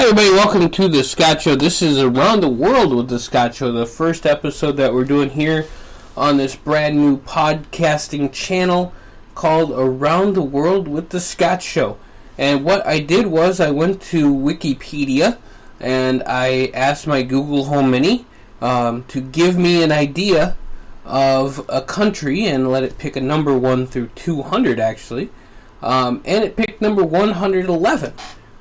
everybody, welcome to The Scott Show. This is Around the World with The Scott Show, the first episode that we're doing here on this brand new podcasting channel called Around the World with The Scott Show. And what I did was I went to Wikipedia and I asked my Google Home Mini to give me an idea of a country and let it pick a number 1 through 200 actually. And it picked number 111.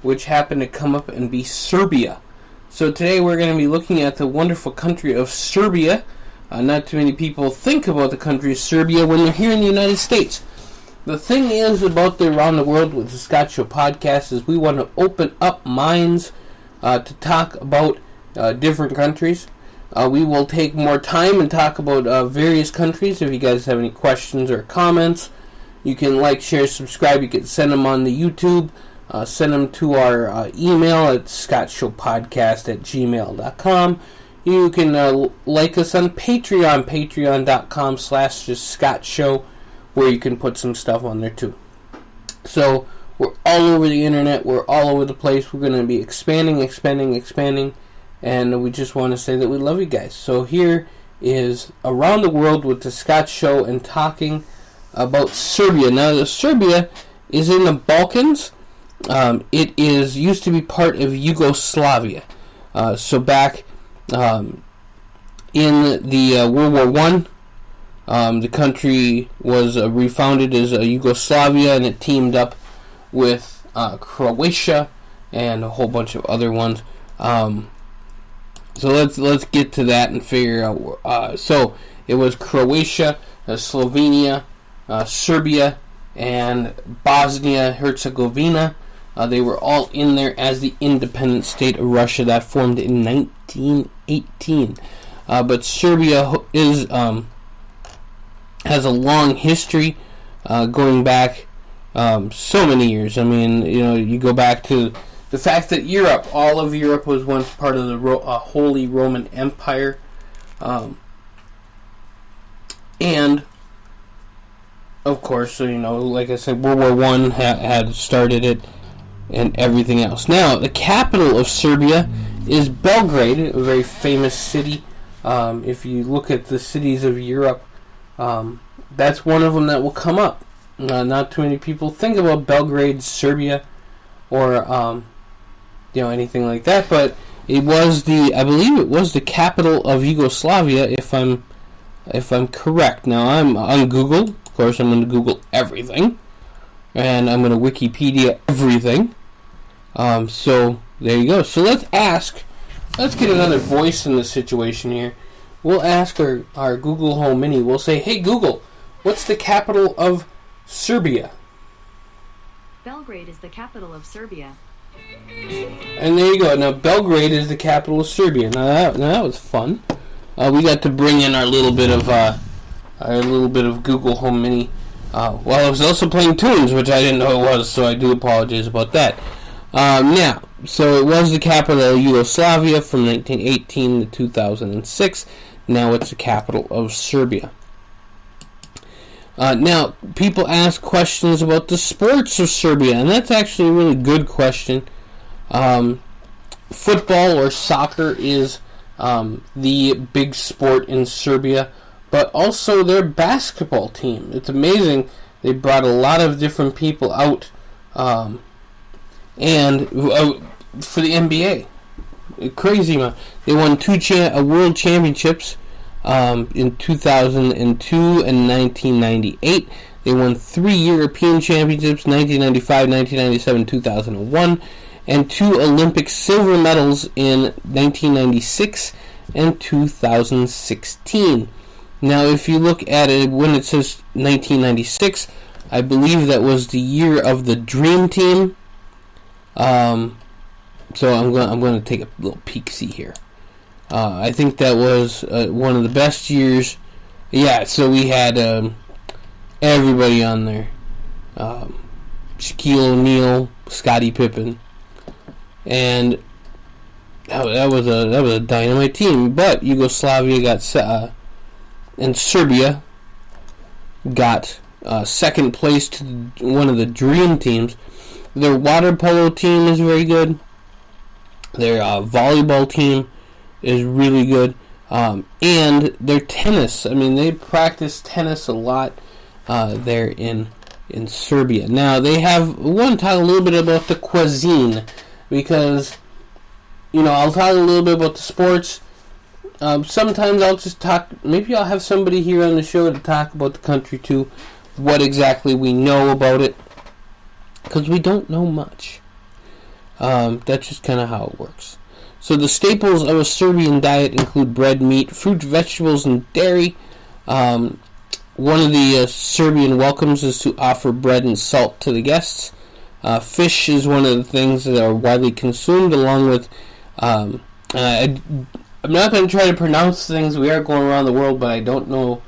Which happened to come up and be Serbia. So today we're going to be looking at the wonderful country of Serbia. Not too many people think about the country of Serbia when they're here in the United States. The thing is about the Around the World with the Scott Show podcast is we want to open up minds to talk about different countries. We will take more time and talk about various countries. If you guys have any questions or comments, you can like, share, subscribe. You can send them on the YouTube. Send them to our email at thescottsshowpodcast@gmail.com. You can like us on Patreon, patreon.com/thescottshow, where you can put some stuff on there too. So, we're all over the internet, we're all over the place, we're going to be expanding, and we just want to say that we love you guys. So here is Around the World with the Scott Show and talking about Serbia. Now, Serbia is in the Balkans. It is used to be part of Yugoslavia. So back in the World War One, the country was refounded as Yugoslavia, and it teamed up with Croatia and a whole bunch of other ones. So let's get to that and figure out. So it was Croatia, Slovenia, Serbia, and Bosnia-Herzegovina. They were all in there as the independent state of Russia that formed in 1918. But Serbia has a long history going back so many years. I mean, you go back to the fact that all of Europe was once part of the Holy Roman Empire. And, of course, like I said, World War One had started it. And everything else. Now, the capital of Serbia is Belgrade, a very famous city. If you look at the cities of Europe, that's one of them that will come up. Not too many people think about Belgrade, Serbia, or anything like that. But I believe it was the capital of Yugoslavia. If I'm correct. Now I'm on Google. Of course, I'm going to Google everything. And I'm going to Wikipedia everything. So, there you go. So, let's get another voice in this situation here. We'll ask our Google Home Mini. We'll say, hey, Google, what's the capital of Serbia? Belgrade is the capital of Serbia. And there you go. Now, Belgrade is the capital of Serbia. Now that was fun. We got to bring in our little bit of Google Home Mini. Well, I was also playing tunes, which I didn't know it was, so I do apologize about that. Now, so it was the capital of Yugoslavia from 1918 to 2006. Now it's the capital of Serbia. Now, people ask questions about the sports of Serbia, and that's actually a really good question. Football or soccer is the big sport in Serbia. But also their basketball team. It's amazing. They brought a lot of different people out, and for the NBA, crazy amount. They won two world championships in 2002 and 1998. They won 3 European championships: 1995, 1997, 2001, and 2 Olympic silver medals in 1996 and 2016. Now, if you look at it, when it says 1996, I believe that was the year of the Dream Team. So I'm going to take a little peek-see here. I think that was one of the best years. Yeah, so we had everybody on there. Shaquille O'Neal, Scottie Pippen, and that was a dynamite team. But Yugoslavia got and Serbia got second place to one of the dream teams. Their water polo team is very good. Their volleyball team is really good. And their tennis. I mean, they practice tennis a lot there in Serbia. Now, we want to talk a little bit about the cuisine, because, I'll talk a little bit about the sports. Sometimes I'll just talk, maybe I'll have somebody here on the show to talk about the country too, what exactly we know about it, because we don't know much. That's just kind of how it works. So the staples of a Serbian diet include bread, meat, fruit, vegetables, and dairy. One of the Serbian welcomes is to offer bread and salt to the guests. Fish is one of the things that are widely consumed, along with... I'm not going to try to pronounce things. We are going around the world, but I don't know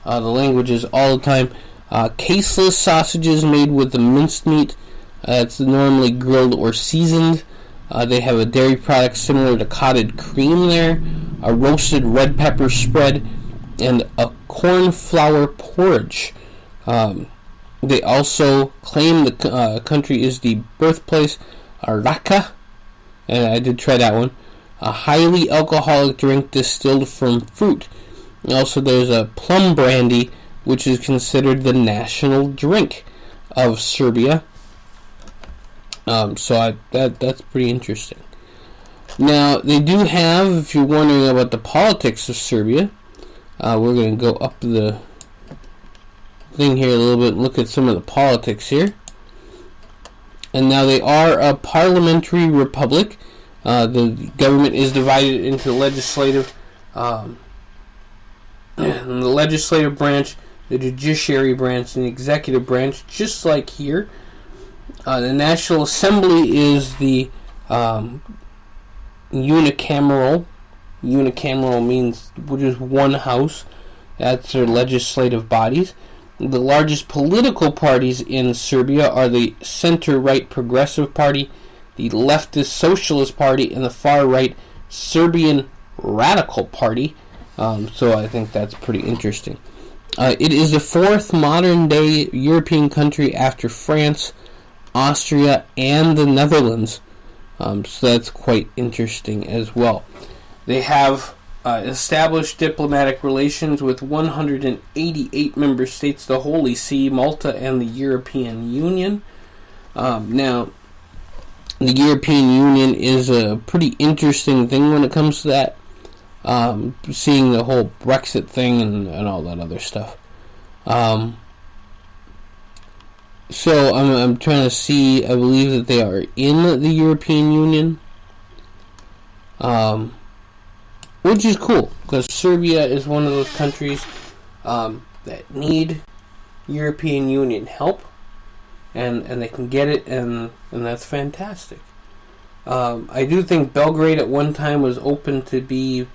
the languages all the time. Caseless sausages made with the minced meat. It's normally grilled or seasoned. They have a dairy product similar to cottage cream there. A roasted red pepper spread. And a corn flour porridge. They also claim the country is the birthplace of Raka. And I did try that one. A highly alcoholic drink distilled from fruit. Also, there's a plum brandy, which is considered the national drink of Serbia. So that's pretty interesting. Now, they do have, if you're wondering about the politics of Serbia, we're going to go up the thing here a little bit and look at some of the politics here. And now they are a parliamentary republic. The government is divided into the legislative branch, the judiciary branch, and the executive branch, just like here. The National Assembly is the unicameral. Unicameral means just one house. That's their legislative bodies. The largest political parties in Serbia are the center-right Progressive Party, the leftist Socialist Party, and the far-right Serbian Radical Party. So I think that's pretty interesting. It is the fourth modern-day European country after France, Austria, and the Netherlands. So that's quite interesting as well. They have established diplomatic relations with 188 member states, the Holy See, Malta, and the European Union. Now, the European Union is a pretty interesting thing when it comes to that. Seeing the whole Brexit thing and all that other stuff. So I'm trying to see, I believe that they are in the European Union. Which is cool, because Serbia is one of those countries that need European Union help. And they can get it, and that's fantastic. I do think Belgrade at one time was open to be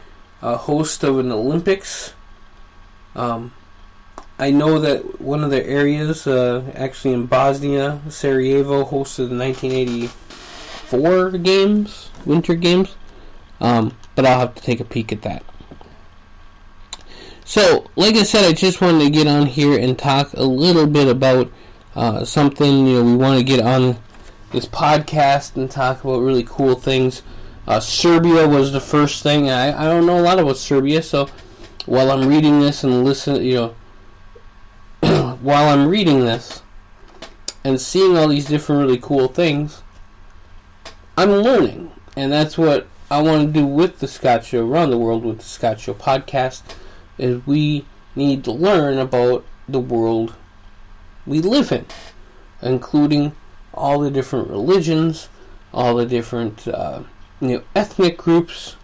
a host of an Olympics. I know that one of the areas, actually in Bosnia, Sarajevo, hosted the 1984 games, Winter Games. But I'll have to take a peek at that. So, like I said, I just wanted to get on here and talk a little bit about something. We want to get on this podcast and talk about really cool things. Serbia was the first thing. I don't know a lot about Serbia, so while I'm reading this and while I'm reading this and seeing all these different really cool things, I'm learning. And that's what I want to do with the Scott Show, around the world with the Scott Show podcast, is we need to learn about the world we live in, including all the different religions, all the different ethnic groups,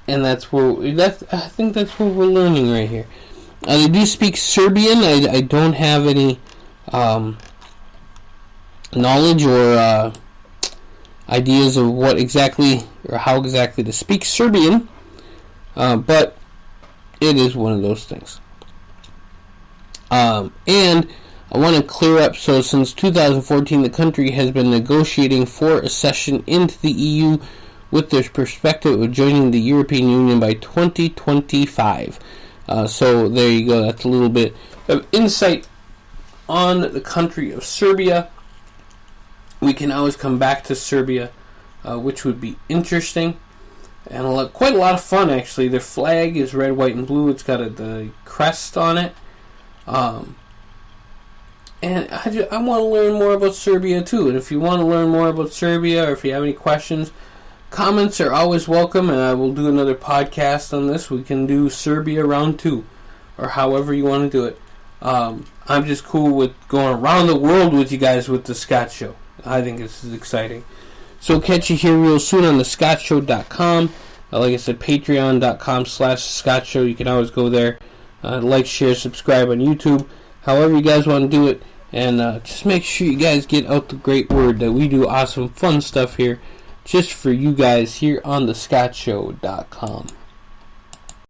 and I think that's what we're learning right here. They do speak Serbian. I don't have any knowledge or ideas of what exactly or how exactly to speak Serbian, but it is one of those things. And I want to clear up, so since 2014 the country has been negotiating for accession into the EU with their perspective of joining the European Union by 2025. So there you go, that's a little bit of insight on the country of Serbia. We can always come back to Serbia which would be interesting. And quite a lot of fun, actually. Their flag is red, white, and blue. It's got the crest on it. And I want to learn more about Serbia, too. And if you want to learn more about Serbia, or if you have any questions, comments are always welcome, and I will do another podcast on this. We can do Serbia round 2, or however you want to do it. I'm just cool with going around the world with you guys with the Scott Show. I think this is exciting. So catch you here real soon on thescottshow.com. Like I said, patreon.com/thescottshow. You can always go there. Like, share, subscribe on YouTube. However you guys want to do it. And just make sure you guys get out the great word that we do awesome, fun stuff here just for you guys here on thescottshow.com.